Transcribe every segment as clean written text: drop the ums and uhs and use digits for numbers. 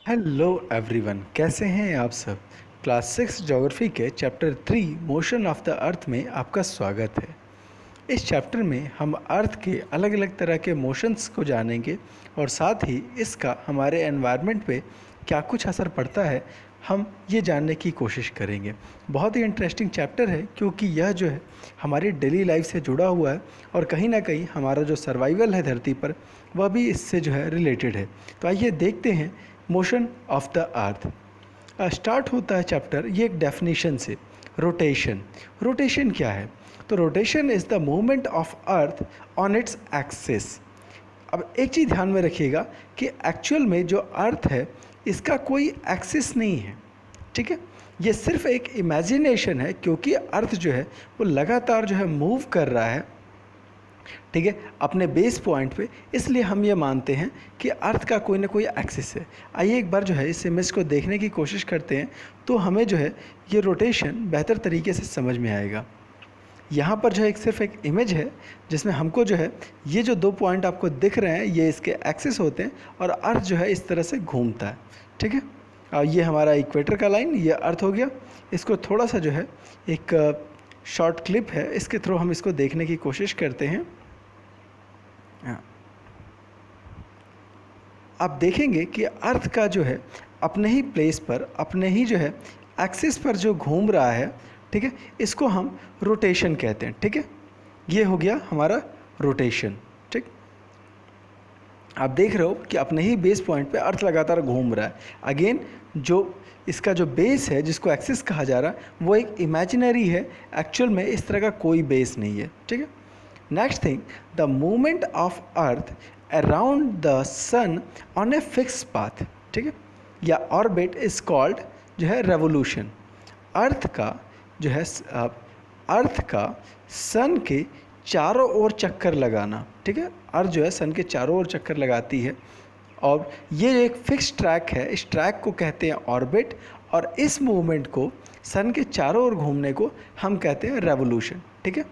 Hello everyone, कैसे हैं आप सब। क्लास 6 ज्योग्राफी के chapter 3 motion of the earth में आपका स्वागत है। इस चैप्टर में हम अर्थ के अलग अलग तरह के मोशंस को जानेंगे और साथ ही इसका हमारे एनवायरनमेंट पे क्या कुछ असर पड़ता है, हम ये जानने की कोशिश करेंगे। बहुत ही इंटरेस्टिंग चैप्टर है क्योंकि यह जो है हमारी डेली लाइफ से जुड़ा हुआ है और कहीं ना कहीं हमारा जो सर्वाइवल है धरती पर वह भी इससे जो है रिलेटेड है। तो आइए देखते हैं motion of the earth. Start होता है चैप्टर ये एक डेफिनेशन से, रोटेशन। रोटेशन क्या है? तो rotation is the movement of earth on its axis. अब एक चीज़ ध्यान में रखिएगा कि एक्चुअल में जो अर्थ है इसका कोई एक्सिस नहीं है, ठीक है। ये सिर्फ एक इमेजिनेशन है क्योंकि अर्थ जो है वो लगातार जो है मूव कर रहा है, ठीक है, अपने बेस पॉइंट पे। इसलिए हम ये मानते हैं कि अर्थ का कोई ना कोई एक्सिस है। आइए एक बार जो है इस इमेज को देखने की कोशिश करते हैं तो हमें जो है ये रोटेशन बेहतर तरीके से समझ में आएगा। यहाँ पर जो है सिर्फ एक इमेज है जिसमें हमको जो है ये जो दो पॉइंट आपको दिख रहे हैं ये इसके एक्सिस होते हैं और अर्थ जो है इस तरह से घूमता है, ठीक है। और ये हमारा इक्वेटर का लाइन, ये अर्थ हो गया। इसको थोड़ा सा जो है एक शॉर्ट क्लिप है, इसके थ्रू हम इसको देखने की कोशिश करते हैं। आप देखेंगे कि अर्थ का जो है अपने ही प्लेस पर, अपने ही जो है एक्सिस पर जो घूम रहा है, ठीक है, इसको हम रोटेशन कहते हैं, ठीक है। ये हो गया हमारा रोटेशन, ठीक। आप देख रहे हो कि अपने ही बेस पॉइंट पे अर्थ लगातार घूम रहा है। अगेन जो इसका जो बेस है जिसको एक्सिस कहा जा रहा है वो एक इमेजिनरी है, एक्चुअल में इस तरह का कोई बेस नहीं है, ठीक है। Next thing, the movement of earth around the sun on a fix path, ठीक है, या ऑर्बिट इज कॉल्ड जो है रेवोल्यूशन। अर्थ का जो है अर्थ का सन के चारों ओर चक्कर लगाना, ठीक है। अर्थ जो है सन के चारों ओर चक्कर लगाती है और ये एक फिक्स ट्रैक है, इस ट्रैक को कहते हैं ऑर्बिट। और इस मूवमेंट को, सन के चारों ओर घूमने को हम कहते हैं रेवोल्यूशन, ठीक है।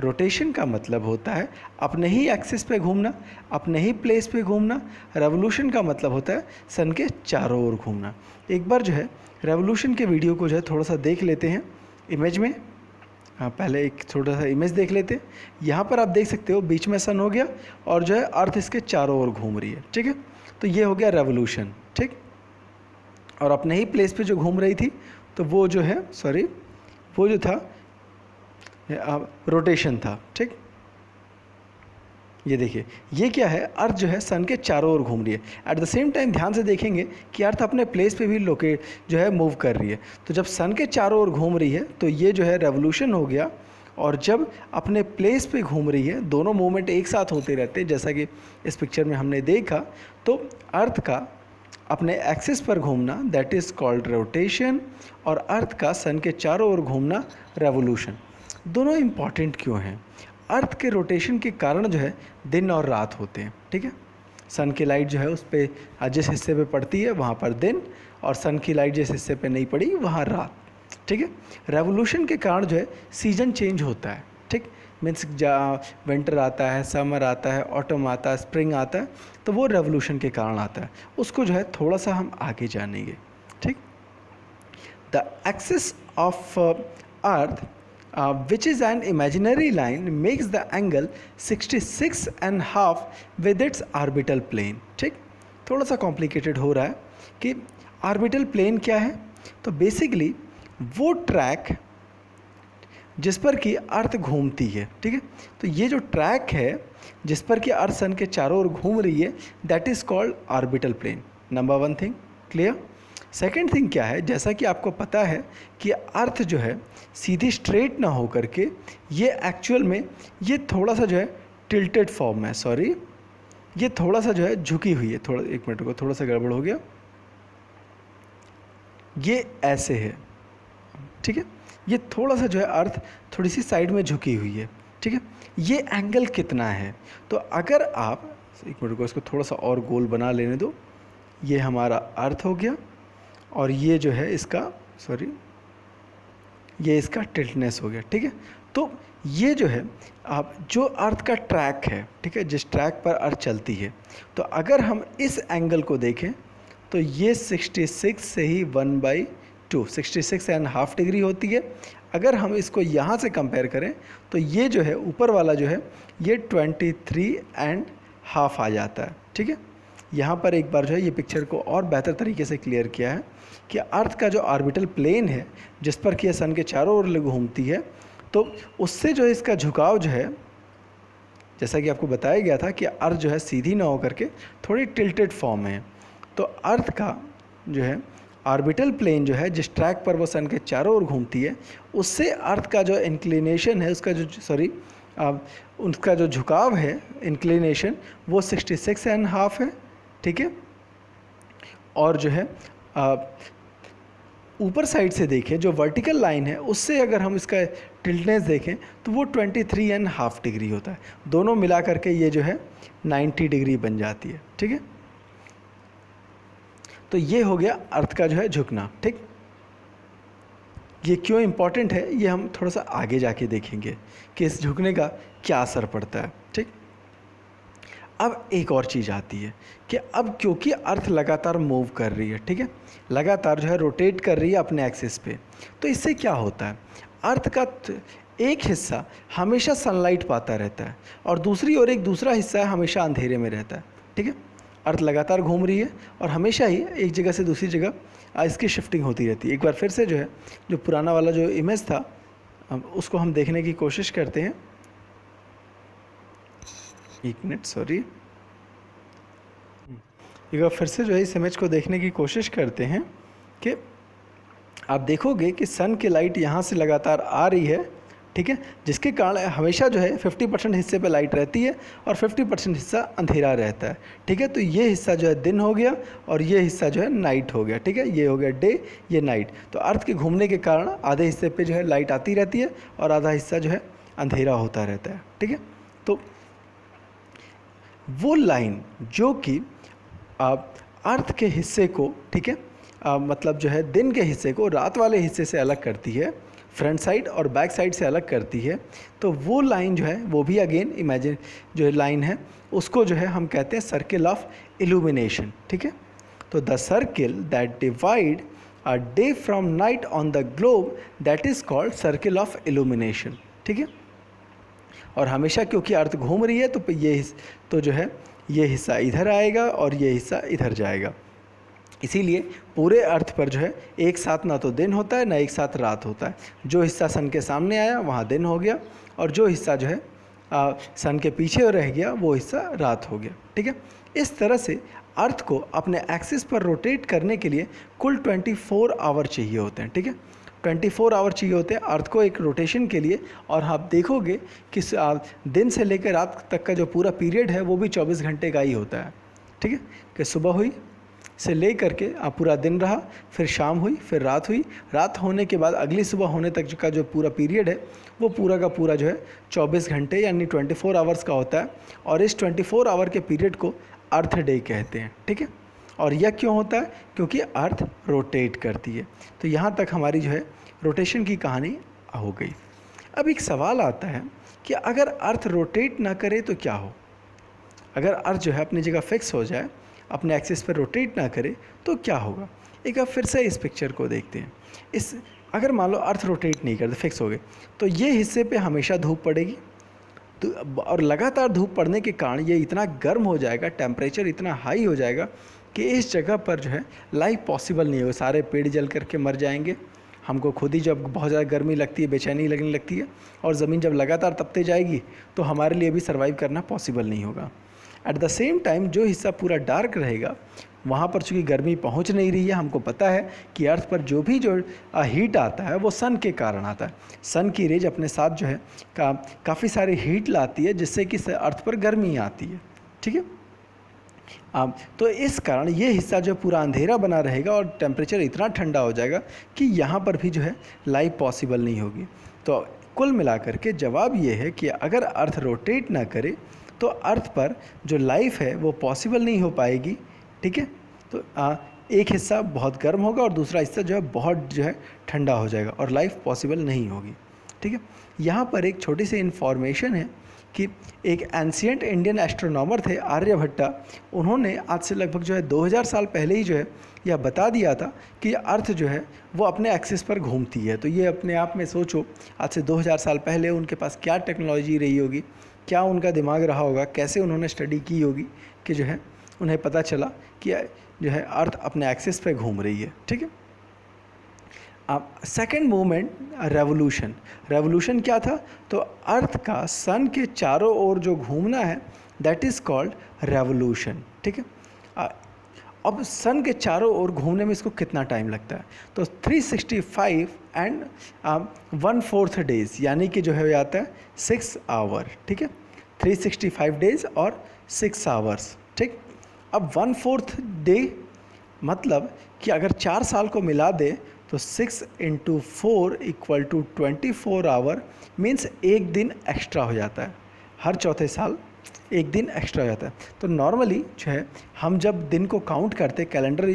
रोटेशन का मतलब होता है अपने ही एक्सिस पे घूमना, अपने ही प्लेस पे घूमना। रेवोल्यूशन का मतलब होता है सन के चारों ओर घूमना। एक बार जो है रेवोल्यूशन के वीडियो को जो है थोड़ा सा देख लेते हैं इमेज में। हाँ, पहले एक छोटा सा इमेज देख लेते हैं। यहाँ पर आप देख सकते हो बीच में सन हो गया और जो है अर्थ इसके चारों ओर घूम रही है, ठीक है। तो ये हो गया रेवोल्यूशन, ठीक। और अपने ही प्लेस पे जो घूम रही थी तो वो जो है, सॉरी, वो जो था रोटेशन था, ठीक। ये देखिए ये क्या है, अर्थ जो है सन के चारों ओर घूम रही है। एट द सेम टाइम ध्यान से देखेंगे कि अर्थ अपने प्लेस पे भी लोकेट जो है मूव कर रही है। तो जब सन के चारों ओर घूम रही है तो ये जो है रेवोल्यूशन हो गया। और जब अपने प्लेस पे घूम रही है, दोनों मूवमेंट एक साथ होते रहते हैं जैसा कि इस पिक्चर में हमने देखा। तो अर्थ का अपने एक्सिस पर घूमना दैट इज़ कॉल्ड रोटेशन और अर्थ का सन के चारों ओर घूमना रेवोल्यूशन। दोनों इम्पॉर्टेंट क्यों हैं? अर्थ के रोटेशन के कारण जो है दिन और रात होते हैं, ठीक है। सन की लाइट जो है उस पर जिस हिस्से पे पड़ती है वहाँ पर दिन, और सन की लाइट जिस हिस्से पे नहीं पड़ी वहाँ रात, ठीक है। रेवोल्यूशन के कारण जो है सीजन चेंज होता है, ठीक। मीन्स विंटर आता है, समर आता है, ऑटम आता है, स्प्रिंग आता है, तो वो रेवोल्यूशन के कारण आता है। उसको जो है थोड़ा सा हम आगे जानेंगे, ठीक। The axis of earth which is an imaginary line makes the angle 66.5 with its orbital plane, ठीक। थोड़ा सा कॉम्प्लिकेटेड हो रहा है कि ऑर्बिटल प्लेन क्या है। तो बेसिकली वो ट्रैक जिस पर कि अर्थ घूमती है, ठीक है। तो ये जो ट्रैक है जिस पर कि अर्थ सन के चारों ओर घूम रही है that is called orbital plane. Number one thing clear. Second thing क्या है, जैसा कि आपको पता है कि अर्थ जो है सीधी स्ट्रेट ना हो करके ये एक्चुअल में ये थोड़ा सा जो है टिल्टेड फॉर्म में, सॉरी, ये थोड़ा सा जो है झुकी हुई है। थोड़ा, एक मिनट को, थोड़ा सा गड़बड़ हो गया, ये ऐसे है, ठीक है। ये थोड़ा सा जो है अर्थ थोड़ी सी साइड में झुकी हुई है, ठीक है। ये एंगल कितना है? तो अगर आप, एक मिनट को, इसको थोड़ा सा और गोल बना लेने दो। ये हमारा अर्थ हो गया और ये जो है इसका, सॉरी, ये इसका टिल्टनेस हो गया, ठीक है। तो ये जो है आप जो अर्थ का ट्रैक है, ठीक है, जिस ट्रैक पर अर्थ चलती है, तो अगर हम इस एंगल को देखें तो ये 66 से ही 1/2 66.5 डिग्री होती है। अगर हम इसको यहाँ से कंपेयर करें तो ये जो है ऊपर वाला जो है ये 23.5 आ जाता है। ठीक है, यहाँ पर एक बार जो है ये पिक्चर को और बेहतर तरीके से क्लियर किया है कि अर्थ का जो ऑर्बिटल प्लेन है जिस पर कि यह सन के चारों ओर घूमती है, तो उससे जो है इसका झुकाव जो है, जैसा कि आपको बताया गया था कि अर्थ जो है सीधी ना होकर के थोड़ी टिल्टेड फॉर्म में है। तो अर्थ का जो है ऑर्बिटल प्लेन जो है जिस ट्रैक पर वो सन के चारों ओर घूमती है, उससे अर्थ का जो इंक्लिनेशन है उसका जो झुकाव है इंक्लिनेशन वो 66.5 है। ठीक है, और जो है ऊपर साइड से देखें जो वर्टिकल लाइन है उससे अगर हम इसका टिल्टनेस देखें तो वो 23.5 डिग्री होता है। दोनों मिला करके ये जो है 90 डिग्री बन जाती है। ठीक है, तो ये हो गया अर्थ का जो है झुकना। ठीक, ये क्यों इम्पॉर्टेंट है ये हम थोड़ा सा आगे जाके देखेंगे कि इस झुकने का क्या असर पड़ता है। ठीक, अब एक और चीज़ आती है कि अब क्योंकि अर्थ लगातार मूव कर रही है, ठीक है, लगातार जो है रोटेट कर रही है अपने एक्सिस पे, तो इससे क्या होता है, अर्थ का एक हिस्सा हमेशा सनलाइट पाता रहता है और दूसरी ओर एक दूसरा हिस्सा हमेशा अंधेरे में रहता है। ठीक है, अर्थ लगातार घूम रही है और हमेशा ही एक जगह से दूसरी जगह इसकी शिफ्टिंग होती रहती है। एक बार फिर से जो है जो पुराना वाला जो इमेज था उसको हम देखने की कोशिश करते हैं। एक मिनट, सॉरी, एक बार फिर से जो है इस इमेज को देखने की कोशिश करते हैं कि आप देखोगे कि सन की लाइट यहाँ से लगातार आ रही है। ठीक है, जिसके कारण हमेशा जो है 50% हिस्से पे लाइट रहती है और 50% हिस्सा अंधेरा रहता है। ठीक है, तो ये हिस्सा जो है दिन हो गया और ये हिस्सा जो है नाइट हो गया। ठीक है, ये हो गया डे, ये नाइट। तो अर्थ के घूमने के कारण आधे हिस्से पे जो है लाइट आती रहती है और आधा हिस्सा जो है अंधेरा होता रहता है। ठीक है, तो वो लाइन जो कि अर्थ के हिस्से को, ठीक है, मतलब जो है दिन के हिस्से को रात वाले हिस्से से अलग करती है, फ्रंट साइड और बैक साइड से अलग करती है, तो वो लाइन जो है वो भी अगेन इमेजिन जो है लाइन है उसको जो है हम कहते हैं सर्किल ऑफ इल्यूमिनेशन। ठीक है, तो the circle that divide a day from night on the globe that is called circle of illumination. ठीक है, और हमेशा क्योंकि अर्थ घूम रही है तो ये तो जो है ये हिस्सा इधर आएगा और ये हिस्सा इधर जाएगा। इसीलिए पूरे अर्थ पर जो है एक साथ ना तो दिन होता है ना एक साथ रात होता है। जो हिस्सा सन के सामने आया वहाँ दिन हो गया और जो हिस्सा जो है सन के पीछे रह गया वो हिस्सा रात हो गया। ठीक है, इस तरह से अर्थ को अपने एक्सिस पर रोटेट करने के लिए कुल 24 आवर चाहिए होते हैं। ठीक है, 24 आवर चाहिए होते हैं अर्थ को एक रोटेशन के लिए। और आप देखोगे कि दिन से लेकर रात तक का जो पूरा पीरियड है वो भी 24 घंटे का ही होता है। ठीक है, कि सुबह हुई से ले करके पूरा दिन रहा, फिर शाम हुई, फिर रात हुई, रात होने के बाद अगली सुबह होने तक का जो पूरा पीरियड है वो पूरा का पूरा जो है 24 घंटे यानी 24 आवर्स का होता है। और इस 24 आवर के पीरियड को अर्थ डे कहते हैं। ठीक है, और यह क्यों होता है, क्योंकि अर्थ रोटेट करती है। तो यहाँ तक हमारी जो है रोटेशन की कहानी हो गई। अब एक सवाल आता है कि अगर अर्थ रोटेट ना करे तो क्या हो, अगर अर्थ जो है अपनी जगह फिक्स हो जाए, अपने एक्सिस पर रोटेट ना करे तो क्या होगा। एक बार फिर से इस पिक्चर को देखते हैं। इस अगर मान लो अर्थ रोटेट नहीं करते, फिक्स हो गए, तो ये हिस्से पे हमेशा धूप पड़ेगी, तो और लगातार धूप पड़ने के कारण ये इतना गर्म हो जाएगा, टेम्परेचर इतना हाई हो जाएगा कि इस जगह पर जो है लाइफ पॉसिबल नहीं होगा। सारे पेड़ जल करके मर जाएंगे, हमको खुद ही जब बहुत ज़्यादा गर्मी लगती है, बेचैनी लगने लगती है, और ज़मीन जब लगातार तपते जाएगी तो हमारे लिए भी सर्वाइव करना पॉसिबल नहीं होगा। एट द सेम टाइम जो हिस्सा पूरा डार्क रहेगा वहाँ पर चूँकि गर्मी पहुँच नहीं रही है, हमको पता है कि अर्थ पर जो भी जो हीट आता है वो सन के कारण आता है। सन की रेज अपने साथ जो है काफ़ी सारी हीट लाती है जिससे कि अर्थ पर गर्मी आती है। ठीक है, तो इस कारण ये हिस्सा जो पूरा अंधेरा बना रहेगा और टेम्परेचर इतना ठंडा हो जाएगा कि यहाँ पर भी जो है लाइफ पॉसिबल नहीं होगी। तो कुल मिलाकर के जवाब ये है कि अगर अर्थ रोटेट ना करे तो अर्थ पर जो लाइफ है वो पॉसिबल नहीं हो पाएगी। ठीक है, तो एक हिस्सा बहुत गर्म होगा और दूसरा हिस्सा जो है बहुत जो है ठंडा हो जाएगा और लाइफ पॉसिबल नहीं होगी। ठीक है। यहाँ पर एक छोटी सी इन्फॉर्मेशन है कि एक एंशियंट इंडियन एस्ट्रोनॉमर थे आर्यभट्टा, उन्होंने आज से लगभग जो है 2000 साल पहले ही जो है यह बता दिया था कि अर्थ जो है वो अपने एक्सिस पर घूमती है। तो ये अपने आप में सोचो, आज से 2000 साल पहले उनके पास क्या टेक्नोलॉजी रही होगी, क्या उनका दिमाग रहा होगा, कैसे उन्होंने स्टडी की होगी कि जो है उन्हें पता चला कि जो है अर्थ अपने एक्सिस पे घूम रही है। ठीक है। अब सेकेंड मूवमेंट रेवोल्यूशन। रेवोल्यूशन क्या था? तो अर्थ का सन के चारों ओर जो घूमना है दैट इज़ कॉल्ड रेवोल्यूशन। ठीक है। अब सन के चारों ओर घूमने में इसको कितना टाइम लगता है? तो 365 एंड 1/4 डेज, यानी कि जो है वो आता है 6 आवर। ठीक है। 365 डेज और 6 आवर्स। ठीक। अब 1/4 डे मतलब कि अगर 4 साल को मिला दे तो 6 × 4 = 24 आवर, मीन्स एक दिन एक्स्ट्रा हो जाता है। हर चौथे साल एक दिन एक्स्ट्रा हो जाता है। तो नॉर्मली जो है हम जब दिन को काउंट करते हैं, कैलेंडर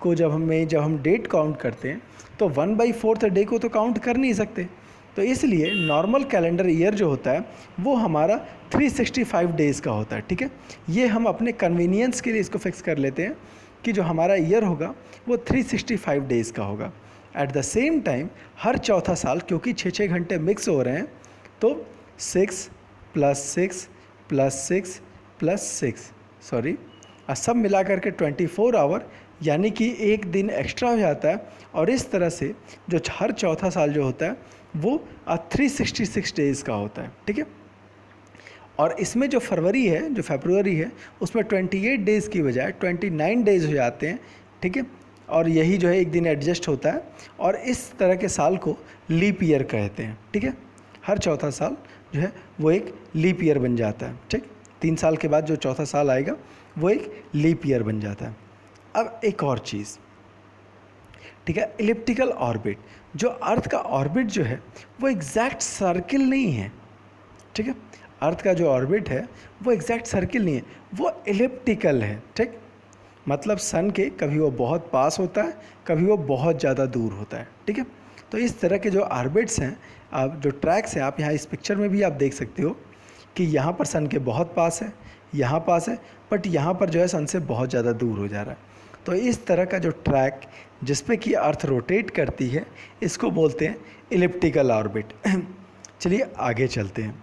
को जब हम डेट काउंट करते हैं तो 1/4 डे को तो काउंट कर नहीं सकते। तो इसलिए नॉर्मल कैलेंडर ईयर जो होता है वो हमारा 365 डेज़ का होता है। ठीक है। ये हम अपने कन्वीनियंस के लिए इसको फिक्स कर लेते हैं कि जो हमारा ईयर होगा वो 365 डेज़ का होगा। एट द सेम टाइम हर चौथा साल, क्योंकि 6 घंटे मिक्स हो रहे हैं, तो 6 + 6 + 6 + 6 सॉरी सब मिला करके 24 आवर, यानी कि एक दिन एक्स्ट्रा हो जाता है। और इस तरह से जो हर चौथा साल जो होता है वो 366 डेज़ का होता है। ठीक है। और इसमें जो फरवरी है, जो फरवरी है, उसमें 28 डेज़ की बजाय 29 डेज़ हो जाते हैं। ठीक है। और यही जो है एक दिन एडजस्ट होता है, और इस तरह के साल को लीप ईयर कहते हैं। ठीक है। हर चौथा साल जो है वो एक लीप ईयर बन जाता है। ठीक। 3 साल के बाद जो चौथा साल आएगा वो एक लीप ईयर बन जाता है। अब एक और चीज़, ठीक है, इलिप्टिकल ऑर्बिट। जो अर्थ का ऑर्बिट जो है वो एग्जैक्ट सर्किल नहीं है। ठीक है। अर्थ का जो ऑर्बिट है वो एग्जैक्ट सर्किल नहीं है, वो इलिप्टिकल है। ठीक। मतलब सन के कभी वो बहुत पास होता है, कभी वो बहुत ज़्यादा दूर होता है। ठीक है। तो इस तरह के जो ऑर्बिट्स हैं, आप जो ट्रैक्स हैं, आप यहाँ इस पिक्चर में भी आप देख सकते हो कि यहाँ पर सन के बहुत पास है, यहाँ पास है, बट यहाँ पर जो है सन से बहुत ज़्यादा दूर हो जा रहा है। तो इस तरह का जो ट्रैक जिस पे कि अर्थ रोटेट करती है इसको बोलते हैं इलिप्टिकल ऑर्बिट। चलिए आगे चलते हैं।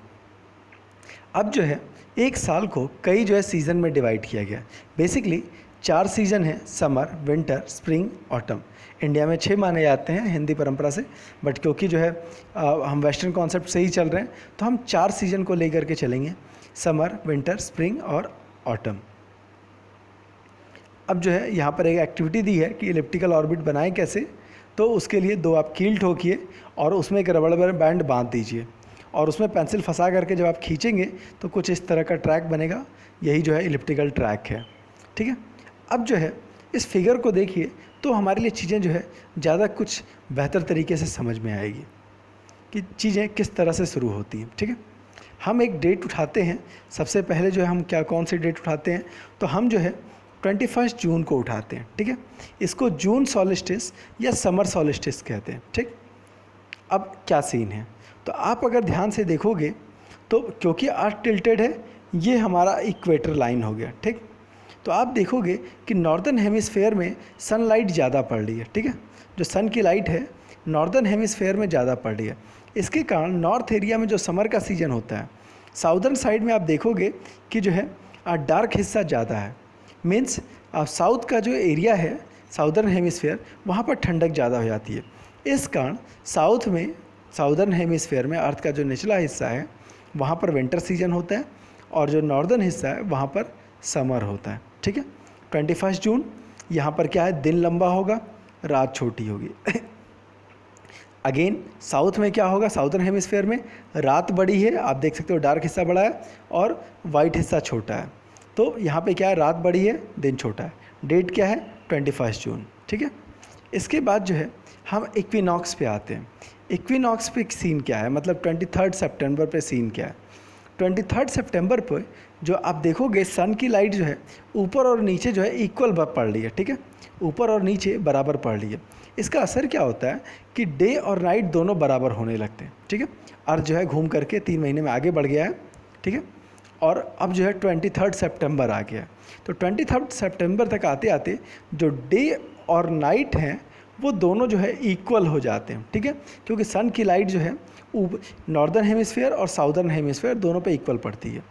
अब जो है एक साल को कई जो है सीज़न में डिवाइड किया गया। बेसिकली 4 सीज़न हैं, summer, winter, spring, autumn. India में 6 माने जाते हैं हिंदी परंपरा से, बट क्योंकि जो है हम वेस्टर्न कॉन्सेप्ट से ही चल रहे हैं तो हम 4 सीज़न को लेकर के चलेंगे, समर, विंटर, स्प्रिंग और ऑटम। अब जो है यहाँ पर एक एक्टिविटी दी है कि इलिप्टिकल ऑर्बिट बनाएं कैसे। तो उसके लिए 2 आप कील ठोकिए और उसमें एक रबड़ बैंड बांध दीजिए, और उसमें पेंसिल फंसा करके जब आप खींचेंगे तो कुछ इस तरह का ट्रैक बनेगा। यही जो है इलिप्टिकल ट्रैक है। ठीक है। अब जो है इस फिगर को देखिए तो हमारे लिए चीज़ें जो है ज़्यादा कुछ बेहतर तरीके से समझ में आएगी कि चीज़ें किस तरह से शुरू होती हैं। ठीक है। हम एक डेट उठाते हैं, सबसे पहले जो है हम कौन सी डेट उठाते हैं, तो हम जो है 21 जून को उठाते हैं। ठीक है। इसको जून सॉलिस्टिस या समर सॉलिस्टिस कहते हैं। ठीक। अब क्या सीन है, तो आप अगर ध्यान से देखोगे तो क्योंकि अर्थ टिल्टेड है, ये हमारा इक्वेटर लाइन हो गया। ठीक। तो आप देखोगे कि नॉर्दर्न हेमिस्फेयर में सनलाइट ज़्यादा पड़ रही है। ठीक है। जो सन की लाइट है नॉर्दर्न हेमिस्फेयर में ज़्यादा पड़ रही है। इसके कारण नॉर्थ एरिया में जो समर का सीजन होता है, साउदर्न साइड में आप देखोगे कि जो है डार्क हिस्सा ज़्यादा है। मीन्स साउथ का जो एरिया है, साउदर्न हेमिस्फेयर, वहाँ पर ठंडक ज़्यादा हो जाती है। इस कारण साउथ में, साउदर्न हेमिस्फेयर में अर्थ का जो निचला हिस्सा है वहाँ पर विंटर सीजन होता है, और जो नॉर्दर्न हिस्सा है वहाँ पर समर होता है। ठीक है। 21 जून यहाँ पर क्या है, दिन लंबा होगा, रात छोटी होगी। अगेन साउथ में क्या होगा, साउदर्न हेमिस्फेयर में रात बड़ी है, आप देख सकते हो डार्क हिस्सा बड़ा है और वाइट हिस्सा छोटा है। तो यहाँ पे क्या है, रात बड़ी है, दिन छोटा है। डेट क्या है, 21 जून। ठीक है। इसके बाद जो है हम इक्विनॉक्स पे आते हैं। इक्विनॉक्स पे सीन क्या है, मतलब 23 सितंबर पे सीन क्या है। 23 सितंबर पर जो आप देखोगे सन की लाइट जो है ऊपर और नीचे जो है इक्वल पड़ रही है, ठीक है, ऊपर और नीचे बराबर पड़ रही है। इसका असर क्या होता है कि डे और नाइट दोनों बराबर होने लगते हैं, ठीक है। अर्थ जो है घूम करके 3 महीने में आगे बढ़ गया है, ठीक है, और अब जो है 23 सितंबर आ गया है। तो 23 सितंबर तक आते आते जो डे और नाइट हैं वो दोनों जो है इक्वल हो जाते हैं, ठीक है, क्योंकि सन की लाइट जो है नॉर्दर्न हेमिस्फीयर और साउदर्न हेमिस्फीयर दोनों पे इक्वल पड़ती है।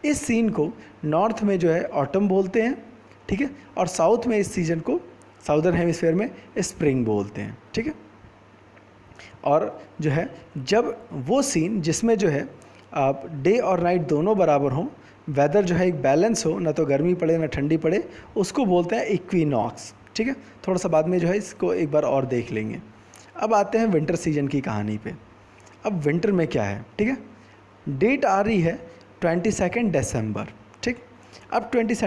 इस सीन को नॉर्थ में जो है ऑटम बोलते हैं, ठीक है, और साउथ में इस सीजन को साउदर्न हेमिस्फीयर में स्प्रिंग बोलते हैं, ठीक है। और जो है जब वो सीन जिसमें जो है आप डे और नाइट दोनों बराबर हों, वेदर जो है एक बैलेंस हो, ना तो गर्मी पड़े ना ठंडी पड़े, उसको बोलते हैं इक्विनॉक्स, ठीक है। थोड़ा सा बाद में जो है इसको एक बार और देख लेंगे। अब आते हैं विंटर सीजन की कहानी पे। अब विंटर में क्या है, ठीक है, डेट आ रही है 22 दिसंबर, ठीक। अब 22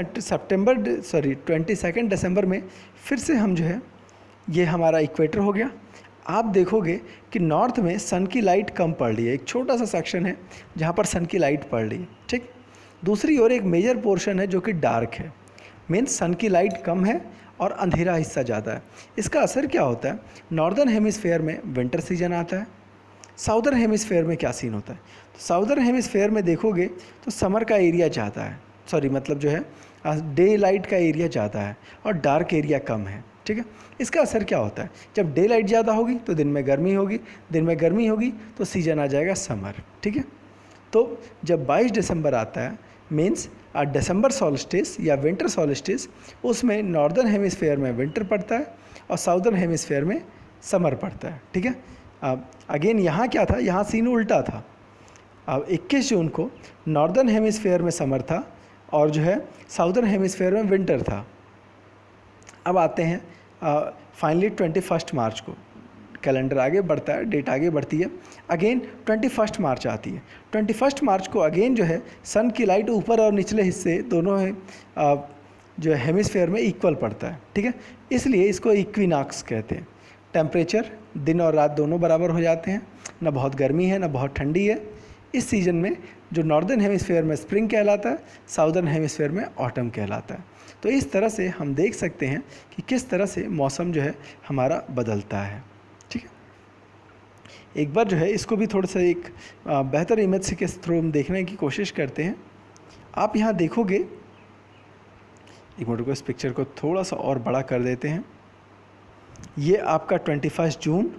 दिसंबर में फिर से हम जो है ये हमारा इक्वेटर हो गया। आप देखोगे कि नॉर्थ में सन की लाइट कम पड़ रही है, एक छोटा सा सेक्शन है जहाँ पर सन की लाइट पड़ रही है, ठीक। दूसरी ओर एक मेजर पोर्शन है जो कि डार्क है, मीन्स सन की लाइट कम है और अंधेरा हिस्सा ज़्यादा है। इसका असर क्या होता है, नॉर्दर्न हेमिस्फेयर में विंटर सीजन आता है, साउदर्न हेमिस्फेयर में क्या सीन होता है, तो साउदर्न हेमिस्फेयर में देखोगे तो समर का एरिया ज़्यादा है, सॉरी मतलब जो है डे लाइट का एरिया ज़्यादा है और डार्क एरिया कम है, ठीक है। इसका असर क्या होता है, जब डे लाइट ज़्यादा होगी तो दिन में गर्मी होगी, दिन में गर्मी होगी तो सीजन आ जाएगा समर, ठीक है। तो जब 22 दिसंबर आता है मीन्स दिसंबर सॉल्स्टिस या विंटर सॉल्स्टिस, उसमें नॉर्दर्न हेमिस्फेयर में विंटर पड़ता है और साउदर्न हेमिस्फेयर में समर पड़ता है, ठीक है। अब अगेन यहाँ क्या था, यहाँ सीन उल्टा था। अब 21 जून को नॉर्दर्न हेमिस्फेयर में समर था और जो है साउदर्न हेमिस्फेयर में विंटर था। अब आते हैं फाइनली 21 मार्च को, कैलेंडर आगे बढ़ता है, डेट आगे बढ़ती है, अगेन 21 मार्च आती है। 21 मार्च को अगेन जो है सन की लाइट ऊपर और निचले हिस्से दोनों जो है हेमिस्फेयर में इक्वल पड़ता है, ठीक है, इसलिए इसको इक्विनॉक्स कहते हैं। टेम्परेचर दिन और रात दोनों बराबर हो जाते हैं, ना बहुत गर्मी है ना बहुत ठंडी है। इस सीज़न में जो नॉर्दर्न हेमिस्फेयर में स्प्रिंग कहलाता है, साउदर्न हेमिस्फेयर में ऑटम कहलाता है। तो इस तरह से हम देख सकते हैं कि किस तरह से मौसम जो है हमारा बदलता है, ठीक है। एक बार जो है इसको भी थोड़ा सा एक बेहतर इमेज के थ्रू हम देखने की कोशिश करते हैं। आप यहाँ देखोगे, एक मिनट को इस पिक्चर को थोड़ा सा और बड़ा कर देते हैं। ये आपका 21 जून,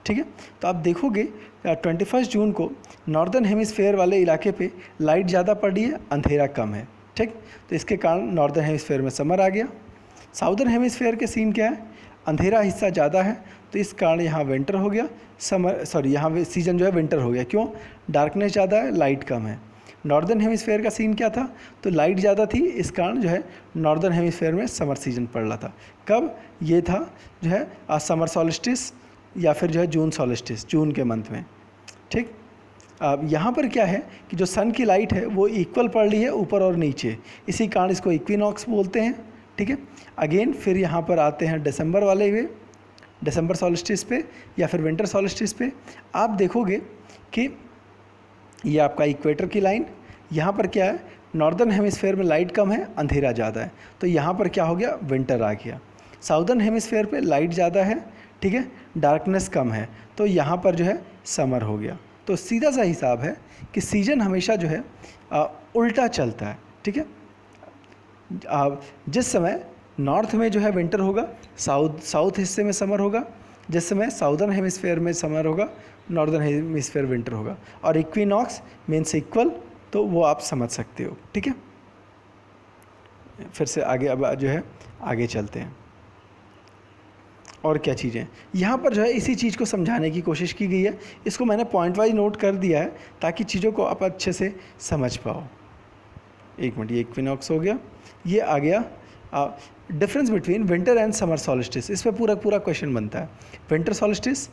ठीक है। तो आप देखोगे 21 जून को नॉर्दर्न हेमिस्फेयर वाले इलाके पे लाइट ज़्यादा पड़ रही है, अंधेरा कम है, ठीक। तो इसके कारण नॉर्दर्न हेमिस्फेयर में समर आ गया। साउदर्न हेमिस्फेयर के सीन क्या है, अंधेरा हिस्सा ज़्यादा है, तो इस कारण यहाँ विंटर हो गया, यहाँ सीजन जो है विंटर हो गया। क्यों, डार्कनेस ज़्यादा है, लाइट कम है। नॉर्दर्न हेमिस्फेयर का सीन क्या था, तो लाइट ज़्यादा थी, इस कारण जो है नॉर्दर्न हेमिस्फेयर में समर सीजन पड़ रहा था। कब, ये था जो है समर सॉल्स्टिस या फिर जो है जून सॉल्स्टिस, जून के मंथ में, ठीक। अब यहाँ पर क्या है कि जो सन की लाइट है वो इक्वल पड़ रही है ऊपर और नीचे, इसी कारण इसको इक्विनॉक्स बोलते हैं, ठीक है। अगेन फिर यहाँ पर आते हैं दिसंबर वाले हुए, दिसंबर सॉल्स्टिस पे या फिर विंटर सॉल्स्टिस पे। आप देखोगे कि ये आपका इक्वेटर की लाइन, यहाँ पर क्या है, नॉर्दर्न हेमिस्फेयर में लाइट कम है, अंधेरा ज़्यादा है, तो यहाँ पर क्या हो गया, विंटर आ गया। साउदर्न हेमिस्फेयर पे लाइट ज़्यादा है, ठीक है, डार्कनेस कम है, तो यहाँ पर जो है समर हो गया। तो सीधा सा हिसाब है कि सीजन हमेशा जो है उल्टा चलता है, ठीक है। जिस समय नॉर्थ में जो है विंटर होगा, साउथ हिस्से में समर होगा, जिस समय साउदर्न हेमिस्फेयर में समर होगा, नॉर्दर्न हेमिस्फेयर विंटर होगा। और इक्विनॉक्स मीन्स इक्वल, तो वो आप समझ सकते हो, ठीक है। फिर से आगे अब जो है आगे चलते हैं। और क्या चीज़ें यहाँ पर जो है इसी चीज़ को समझाने की कोशिश की गई है। इसको मैंने पॉइंट वाइज नोट कर दिया है ताकि चीज़ों को आप अच्छे से समझ पाओ। एक मिनट, ये इक्विनॉक्स हो गया, ये आ गया difference between winter and summer solstice. इस पर पूरा क्वेश्चन बनता है। विंटर सॉल्स्टिस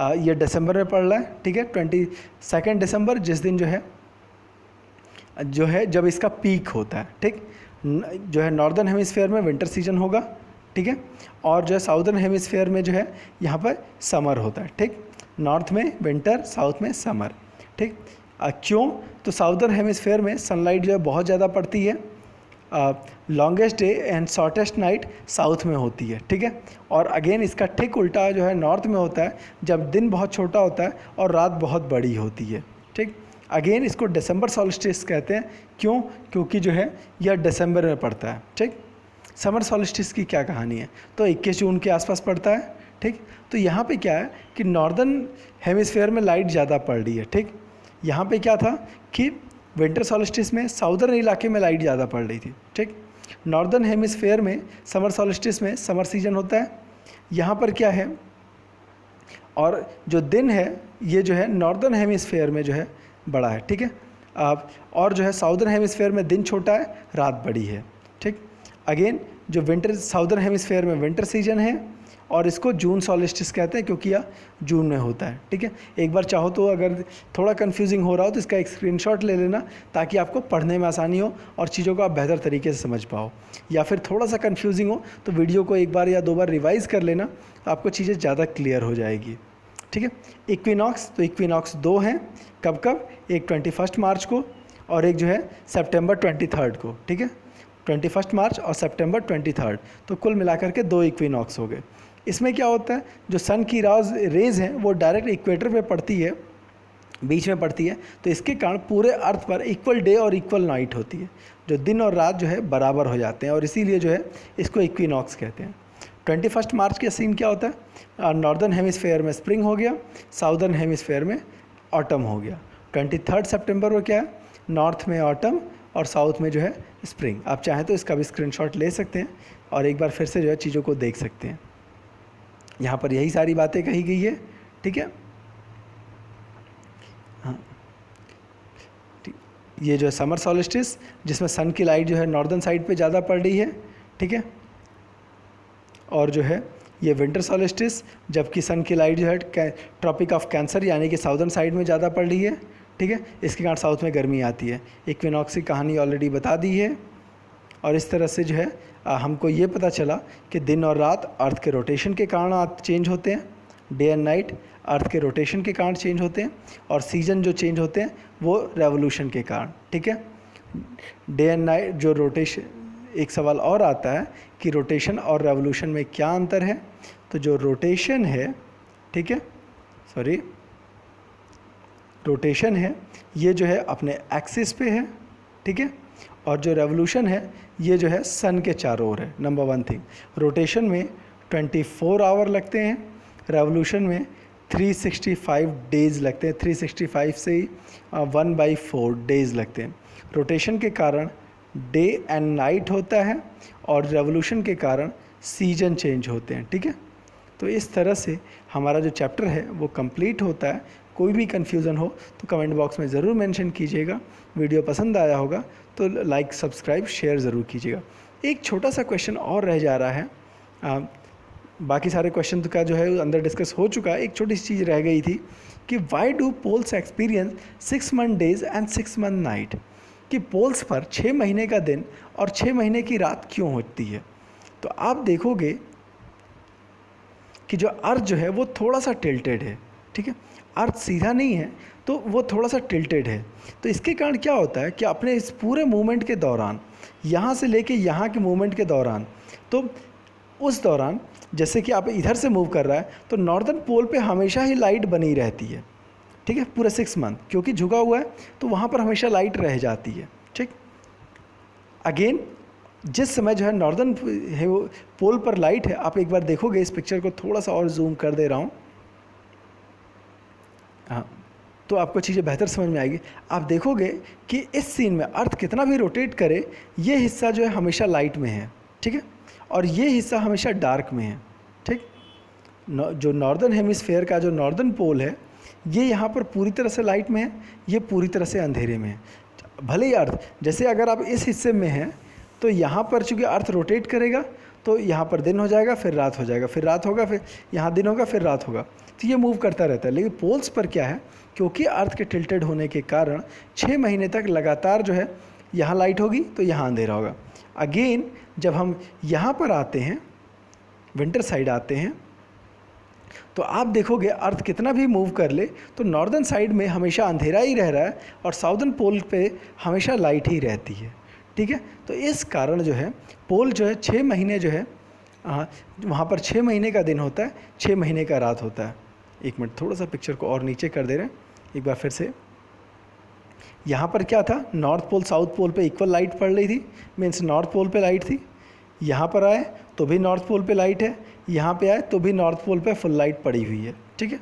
ये दिसंबर में पड़ रहा है, ठीक है, 22 दिसंबर, जिस दिन जो है जब इसका पीक होता है, ठीक, जो है नॉर्दर्न हेमिस्फेयर में विंटर सीजन होगा, ठीक है, और जो है साउदर्न हेमिस्फेयर में जो है यहाँ पर समर होता है, ठीक। नॉर्थ में विंटर, साउथ में समर, ठीक। क्यों? तो साउदर्न हेमिस्फेयर में सनलाइट जो है बहुत ज़्यादा पड़ती है, longest day and shortest night south में होती है, ठीक है। और अगेन इसका ठीक उल्टा जो है नॉर्थ में होता है, जब दिन बहुत छोटा होता है और रात बहुत बड़ी होती है, ठीक। अगेन इसको दिसंबर सॉल्स्टिस कहते हैं, क्यों? क्योंकि जो है यह दिसंबर में पड़ता है, ठीक। समर सॉल्स्टिस की क्या कहानी है? तो 21 जून के आसपास पड़ता है, ठीक। तो यहाँ पे क्या है कि नॉर्दर्न हेमिस्फेयर में लाइट ज़्यादा पड़ रही है, ठीक। यहाँ पे क्या था कि विंटर सॉल्स्टिस में साउदर्न इलाके में लाइट ज़्यादा पड़ रही थी, ठीक। नॉर्दर्न हेमिस्फेयर में समर सॉल्स्टिस में समर सीजन होता है, यहाँ पर क्या है, और जो दिन है ये जो है नॉर्दर्न हेमिस्फेयर में जो है बड़ा है, ठीक है। और जो है साउदर्न हेमिस्फेयर में दिन छोटा है, रात बड़ी है, ठीक। अगेन जो विंटर साउदर्न हेमिस्फेयर में विंटर सीजन है और इसको जून सॉल्स्टिस कहते हैं क्योंकि यह जून में होता है, ठीक है। एक बार चाहो तो अगर थोड़ा कंफ्यूजिंग हो रहा हो तो इसका एक स्क्रीनशॉट ले लेना ताकि आपको पढ़ने में आसानी हो और चीज़ों को आप बेहतर तरीके से समझ पाओ, या फिर थोड़ा सा कंफ्यूजिंग हो तो वीडियो को एक बार या 2 बार रिवाइज़ कर लेना, तो आपको चीज़ें ज़्यादा क्लियर हो जाएगी, ठीक है। इक्विनॉक्स, तो इक्विनॉक्स 2 हैं, कब कब? एक 21 मार्च को और एक जो है सितंबर 23 को, ठीक है। 21 मार्च और सितंबर 23, तो कुल मिलाकर के 2 इक्विनॉक्स हो गए। इसमें क्या होता है, जो सन की रेज हैं वो डायरेक्ट इक्वेटर पे पड़ती है, बीच में पड़ती है, तो इसके कारण पूरे अर्थ पर इक्वल डे और इक्वल नाइट होती है, जो दिन और रात जो है बराबर हो जाते हैं, और इसीलिए जो है इसको इक्विनॉक्स कहते हैं। 21 मार्च के सीन क्या होता है, नॉर्दर्न हेमिस्फेयर में स्प्रिंग हो गया, साउदर्न हेमिस्फेयर में ऑटम हो गया। 23 सितंबर को क्या है, नॉर्थ में ऑटम और साउथ में जो है स्प्रिंग। आप चाहें तो इसका भी स्क्रीनशॉट ले सकते हैं और एक बार फिर से जो है चीज़ों को देख सकते हैं। यहाँ पर यही सारी बातें कही गई है, ठीक है। हाँ, ये जो है समर सॉल्स्टिस जिसमें सन की लाइट जो है नॉर्दर्न साइड पे ज़्यादा पड़ रही है, ठीक है। और जो है ये विंटर सॉल्स्टिस जबकि सन की लाइट जो है ट्रॉपिक ऑफ कैंसर यानी कि साउदर्न साइड में ज़्यादा पड़ रही है, ठीक है। इसके कारण साउथ में गर्मी आती है। इक्विनॉक्स की कहानी ऑलरेडी बता दी है, और इस तरह से जो है हमको ये पता चला कि दिन और रात अर्थ के रोटेशन के कारण चेंज होते हैं, डे एंड नाइट अर्थ के रोटेशन के कारण चेंज होते हैं, और सीजन जो चेंज होते हैं वो रेवोल्यूशन के कारण, ठीक है। डे एंड नाइट जो रोटेशन, एक सवाल और आता है कि रोटेशन और रेवोल्यूशन में क्या अंतर है, तो जो रोटेशन है, ठीक है, सॉरी, रोटेशन है ये जो है अपने एक्सिस पे है, ठीक है, और जो रेवोल्यूशन है ये जो है सन के चारों ओर है। नंबर 1 थिंग, रोटेशन में 24 आवर लगते हैं, रेवोल्यूशन में 365 डेज़ लगते हैं, 365 से ही 1/4 डेज़ लगते हैं। रोटेशन के कारण डे एंड नाइट होता है और रेवोल्यूशन के कारण सीजन चेंज होते हैं, ठीक है। तो इस तरह से हमारा जो चैप्टर है वो कंप्लीट होता है। कोई भी कन्फ्यूज़न हो तो कमेंट बॉक्स में ज़रूर मेंशन कीजिएगा। वीडियो पसंद आया होगा तो लाइक, सब्सक्राइब, शेयर ज़रूर कीजिएगा। एक छोटा सा क्वेश्चन और रह जा रहा है, बाकी सारे क्वेश्चन का जो है अंदर डिस्कस हो चुका है। एक छोटी सी चीज़ रह गई थी कि why do poles experience 6 month days and 6 month night, कि पोल्स पर 6 महीने का दिन और 6 महीने की रात क्यों होती है। तो आप देखोगे कि जो अर्थ जो है वो थोड़ा सा टिल्टेड है, ठीक है, अर्थ सीधा नहीं है तो वो थोड़ा सा टिल्टेड है। तो इसके कारण क्या होता है कि अपने इस पूरे मूवमेंट के दौरान, यहाँ से लेके यहाँ के मूवमेंट के दौरान, तो उस दौरान जैसे कि आप इधर से मूव कर रहा है तो नॉर्दर्न पोल पे हमेशा ही लाइट बनी रहती है, ठीक है, पूरे 6 मंथ, क्योंकि झुका हुआ है तो वहाँ पर हमेशा लाइट रह जाती है, ठीक। अगेन जिस समय जो है नॉर्दर्न पोल पर लाइट है, आप एक बार देखोगे, इस पिक्चर को थोड़ा सा और जूम कर दे रहा हूँ, हाँ, तो आपको चीज़ें बेहतर समझ में आएगी। आप देखोगे कि इस सीन में अर्थ कितना भी रोटेट करे, ये हिस्सा जो है हमेशा लाइट में है, ठीक है, और ये हिस्सा हमेशा डार्क में है, ठीक। जो नॉर्दर्न हेमिस्फेयर का जो नॉर्दर्न पोल है ये यहाँ पर पूरी तरह से लाइट में है, ये पूरी तरह से अंधेरे में है। भले ही अर्थ, जैसे अगर आप इस हिस्से में हैं तो यहाँ पर चूँकि अर्थ रोटेट करेगा तो यहाँ पर दिन हो जाएगा, फिर रात हो जाएगा, फिर रात होगा, फिर यहाँ दिन होगा, फिर रात होगा, तो ये मूव करता रहता है। लेकिन पोल्स पर क्या है, क्योंकि अर्थ के टिल्टेड होने के कारण 6 महीने तक लगातार जो है यहाँ लाइट होगी तो यहाँ अंधेरा होगा। अगेन जब हम यहाँ पर आते हैं, विंटर साइड आते हैं, तो आप देखोगे अर्थ कितना भी मूव कर ले तो नॉर्दर्न साइड में हमेशा अंधेरा ही रह रहा है और साउदर्न पोल पे हमेशा लाइट ही रहती है। ठीक है, तो इस कारण जो है पोल जो है 6 महीने जो है वहाँ पर 6 महीने का दिन होता है, 6 महीने का रात होता है। एक मिनट, थोड़ा सा पिक्चर को और नीचे कर दे रहे हैं एक बार फिर से। यहाँ पर क्या था, नॉर्थ पोल साउथ पोल पे इक्वल लाइट पड़ रही थी, मीन्स नॉर्थ पोल पे लाइट थी। यहाँ पर आए तो भी नॉर्थ पोल पे लाइट है, यहाँ पे आए तो भी नॉर्थ पोल पे फुल लाइट पड़ी हुई है। ठीक है,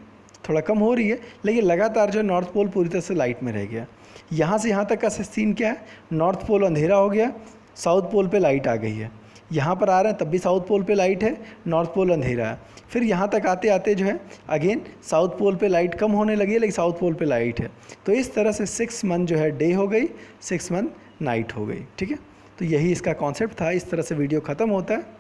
थोड़ा कम हो रही है लेकिन लगातार जो नॉर्थ पोल पूरी तरह से लाइट में रह गया। यहाँ से यहाँ तक का सीन क्या है, नॉर्थ पोल अंधेरा हो गया, साउथ पोल पे लाइट आ गई है। यहाँ पर आ रहे हैं तब भी साउथ पोल पे लाइट है, नॉर्थ पोल अंधेरा है। फिर यहाँ तक आते आते जो है अगेन साउथ पोल पे लाइट कम होने लगी है लेकिन साउथ पोल पे लाइट है। तो इस तरह से 6 मंथ जो है डे हो गई, 6 मंथ नाइट हो गई। ठीक है, तो यही इसका कॉन्सेप्ट था। इस तरह से वीडियो ख़त्म होता है।